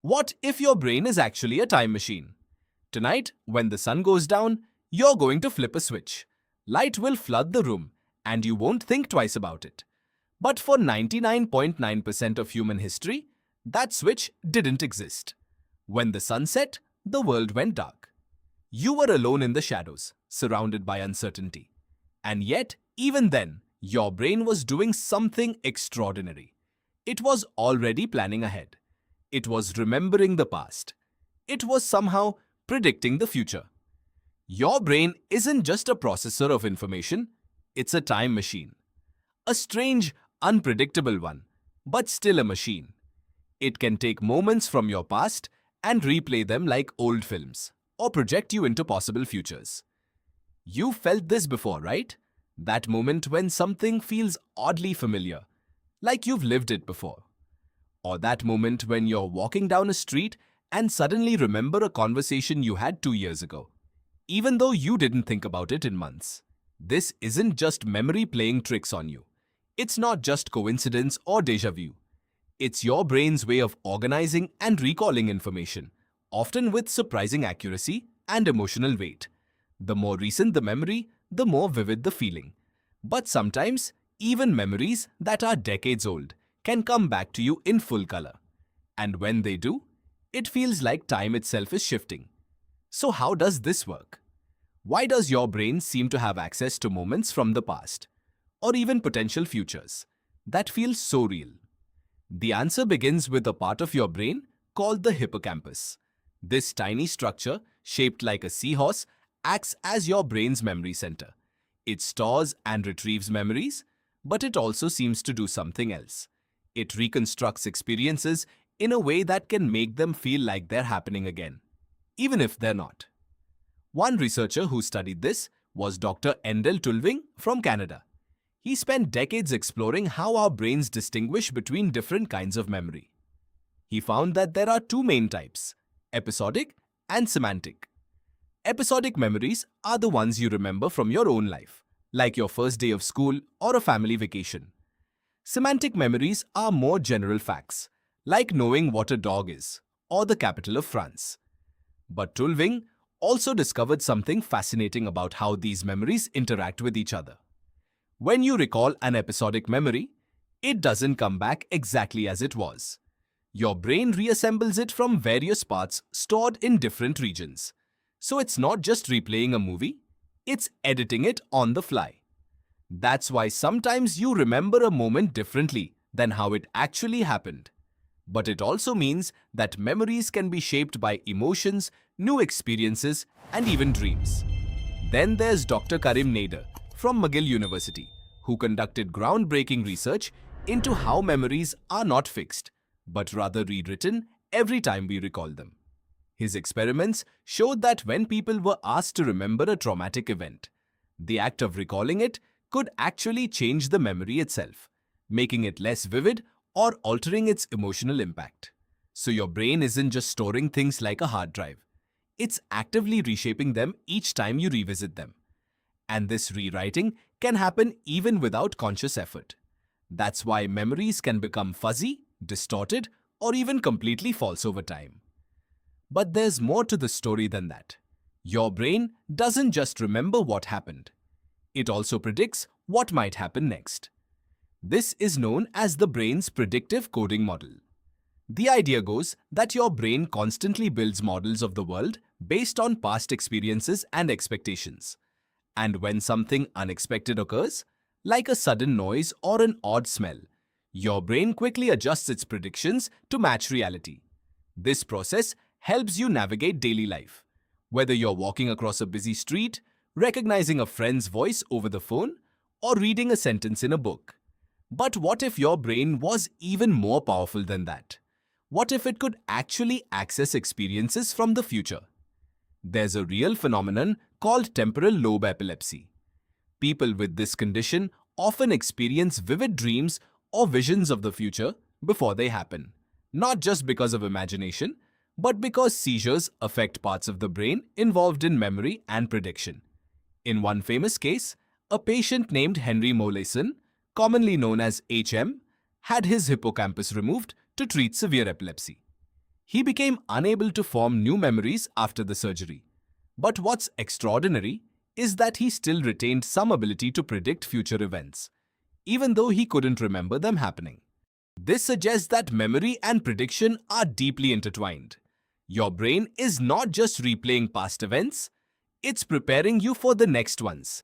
What if your brain is actually a time machine? Tonight, when the sun goes down, you're going to flip a switch. Light will flood the room, and you won't think twice about it. But for 99.9% of human history, that switch didn't exist. When the sun set, the world went dark. You were alone in the shadows, surrounded by uncertainty. And yet, even then, your brain was doing something extraordinary. It was already planning ahead. It was remembering the past. It was somehow predicting the future. Your brain isn't just a processor of information, it's a time machine. A strange, unpredictable one, but still a machine. It can take moments from your past and replay them like old films, or project you into possible futures. You felt this before, right? That moment when something feels oddly familiar, like you've lived it before. Or that moment when you're walking down a street and suddenly remember a conversation you had 2 years ago, even though you didn't think about it in months. This isn't just memory playing tricks on you. It's not just coincidence or déjà vu. It's your brain's way of organizing and recalling information, often with surprising accuracy and emotional weight. The more recent the memory, the more vivid the feeling. But sometimes, even memories that are decades old can come back to you in full color. And when they do, it feels like time itself is shifting. So how does this work? Why does your brain seem to have access to moments from the past, or even potential futures, that feel so real? The answer begins with a part of your brain called the hippocampus. This tiny structure, shaped like a seahorse, acts as your brain's memory center. It stores and retrieves memories, but it also seems to do something else. It reconstructs experiences in a way that can make them feel like they're happening again, even if they're not. One researcher who studied this was Dr. Endel Tulving from Canada. He spent decades exploring how our brains distinguish between different kinds of memory. He found that there are two main types, episodic and semantic. Episodic memories are the ones you remember from your own life, like your first day of school or a family vacation. Semantic memories are more general facts, like knowing what a dog is or the capital of France. But Tulving also discovered something fascinating about how these memories interact with each other. When you recall an episodic memory, it doesn't come back exactly as it was. Your brain reassembles it from various parts stored in different regions. So it's not just replaying a movie, it's editing it on the fly. That's why sometimes you remember a moment differently than how it actually happened. But it also means that memories can be shaped by emotions, new experiences, and even dreams. Then there's Dr. Karim Nader from McGill University, who conducted groundbreaking research into how memories are not fixed, but rather rewritten every time we recall them. His experiments showed that when people were asked to remember a traumatic event, the act of recalling it could actually change the memory itself, making it less vivid or altering its emotional impact. So your brain isn't just storing things like a hard drive. It's actively reshaping them each time you revisit them. And this rewriting can happen even without conscious effort. That's why memories can become fuzzy, distorted, or even completely false over time. But there's more to the story than that. Your brain doesn't just remember what happened. It also predicts what might happen next. This is known as the brain's predictive coding model. The idea goes that your brain constantly builds models of the world based on past experiences and expectations. And when something unexpected occurs, like a sudden noise or an odd smell, your brain quickly adjusts its predictions to match reality. This process helps you navigate daily life. Whether you're walking across a busy street, recognizing a friend's voice over the phone, or reading a sentence in a book. But what if your brain was even more powerful than that? What if it could actually access experiences from the future? There's a real phenomenon called temporal lobe epilepsy. People with this condition often experience vivid dreams or visions of the future before they happen, not just because of imagination, but because seizures affect parts of the brain involved in memory and prediction. In one famous case, a patient named Henry Mollison, commonly known as HM, had his hippocampus removed to treat severe epilepsy. He became unable to form new memories after the surgery. But what's extraordinary is that he still retained some ability to predict future events, even though he couldn't remember them happening. This suggests that memory and prediction are deeply intertwined. Your brain is not just replaying past events, it's preparing you for the next ones.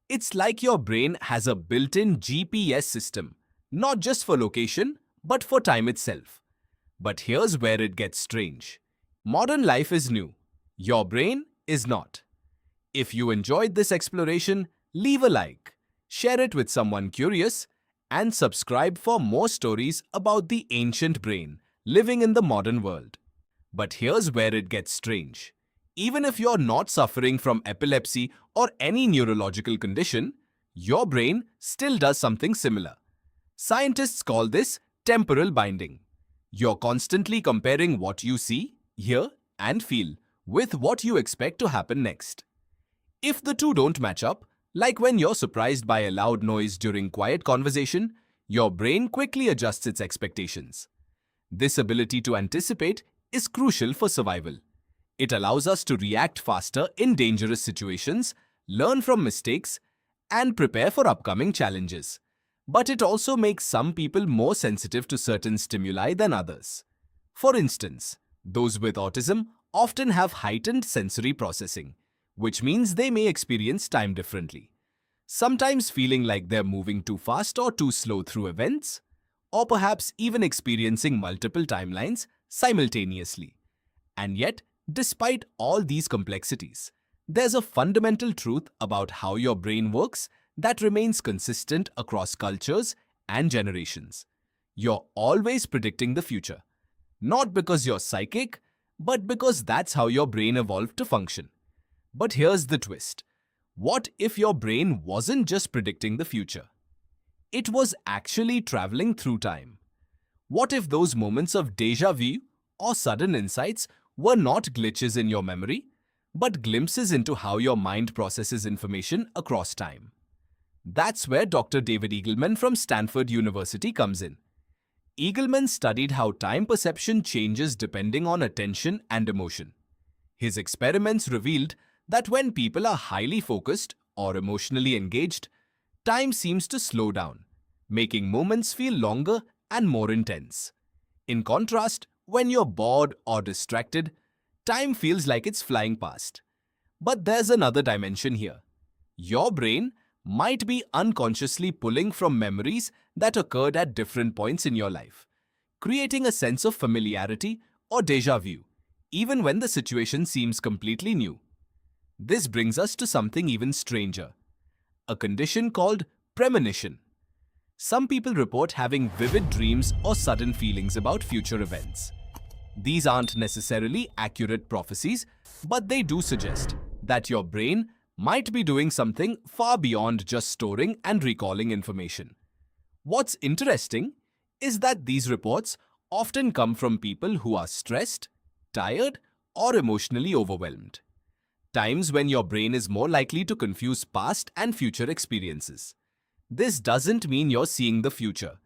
It's like your brain has a built-in GPS system, not just for location, but for time itself. But here's where it gets strange. Modern life is new. Your brain is not. If you enjoyed this exploration, leave a like, share it with someone curious, and subscribe for more stories about the ancient brain living in the modern world. But here's where it gets strange. Even if you're not suffering from epilepsy or any neurological condition, your brain still does something similar. Scientists call this temporal binding. You're constantly comparing what you see, hear, and feel with what you expect to happen next. If the two don't match up, like when you're surprised by a loud noise during quiet conversation, your brain quickly adjusts its expectations. This ability to anticipate is crucial for survival. It allows us to react faster in dangerous situations, learn from mistakes, and prepare for upcoming challenges. But it also makes some people more sensitive to certain stimuli than others. For instance, those with autism often have heightened sensory processing, which means they may experience time differently, sometimes feeling like they're moving too fast or too slow through events, or perhaps even experiencing multiple timelines simultaneously. And yet, despite all these complexities, there's a fundamental truth about how your brain works that remains consistent across cultures and generations. You're always predicting the future, not because you're psychic, but because that's how your brain evolved to function. But here's the twist. What if your brain wasn't just predicting the future? It was actually traveling through time. What if those moments of déjà vu or sudden insights were not glitches in your memory, but glimpses into how your mind processes information across time? That's where Dr. David Eagleman from Stanford University comes in. Eagleman studied how time perception changes depending on attention and emotion. His experiments revealed that when people are highly focused or emotionally engaged, time seems to slow down, making moments feel longer and more intense. In contrast, when you're bored or distracted, time feels like it's flying past. But there's another dimension here. Your brain might be unconsciously pulling from memories that occurred at different points in your life, creating a sense of familiarity or déjà vu, even when the situation seems completely new. This brings us to something even stranger, a condition called premonition. Some people report having vivid dreams or sudden feelings about future events. These aren't necessarily accurate prophecies, but they do suggest that your brain might be doing something far beyond just storing and recalling information. What's interesting is that these reports often come from people who are stressed, tired, or emotionally overwhelmed. Times when your brain is more likely to confuse past and future experiences. This doesn't mean you're seeing the future.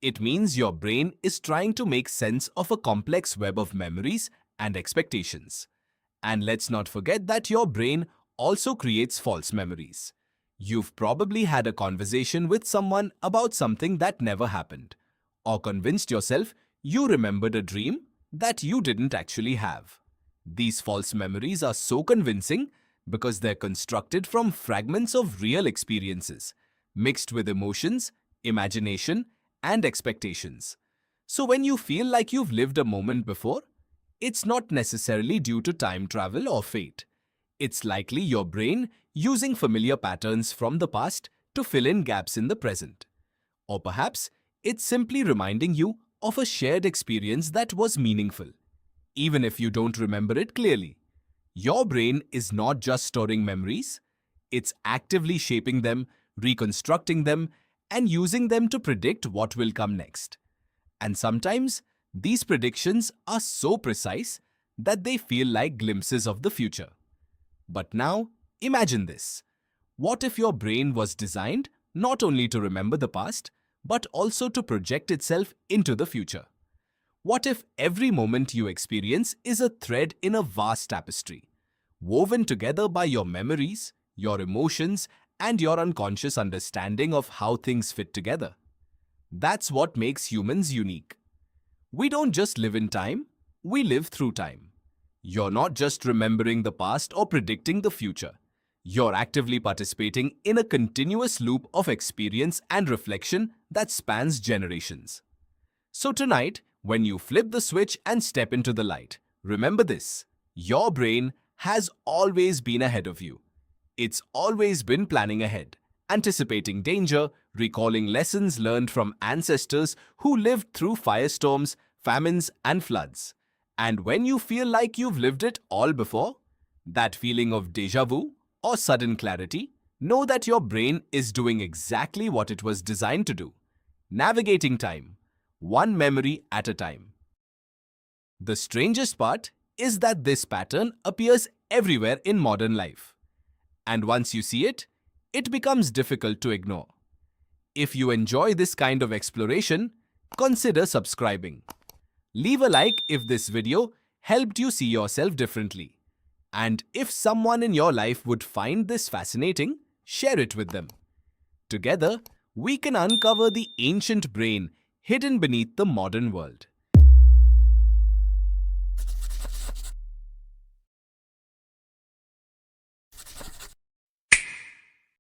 It means your brain is trying to make sense of a complex web of memories and expectations. And let's not forget that your brain also creates false memories. You've probably had a conversation with someone about something that never happened, or convinced yourself you remembered a dream that you didn't actually have. These false memories are so convincing because they're constructed from fragments of real experiences, mixed with emotions, imagination, and expectations. So when you feel like you've lived a moment before, it's not necessarily due to time travel or fate. It's likely your brain using familiar patterns from the past to fill in gaps in the present. Or perhaps it's simply reminding you of a shared experience that was meaningful, even if you don't remember it clearly. Your brain is not just storing memories, it's actively shaping them, reconstructing them, and using them to predict what will come next. And sometimes, these predictions are so precise that they feel like glimpses of the future. But now, imagine this. What if your brain was designed not only to remember the past, but also to project itself into the future? What if every moment you experience is a thread in a vast tapestry, woven together by your memories, your emotions, and your unconscious understanding of how things fit together? That's what makes humans unique. We don't just live in time, we live through time. You're not just remembering the past or predicting the future. You're actively participating in a continuous loop of experience and reflection that spans generations. So tonight, when you flip the switch and step into the light, remember this: your brain has always been ahead of you. It's always been planning ahead, anticipating danger, recalling lessons learned from ancestors who lived through firestorms, famines, and floods. And when you feel like you've lived it all before, that feeling of déjà vu or sudden clarity, know that your brain is doing exactly what it was designed to do: navigating time, one memory at a time. The strangest part is that this pattern appears everywhere in modern life. And once you see it, it becomes difficult to ignore. If you enjoy this kind of exploration, consider subscribing. Leave a like if this video helped you see yourself differently. And if someone in your life would find this fascinating, share it with them. Together, we can uncover the ancient brain hidden beneath the modern world.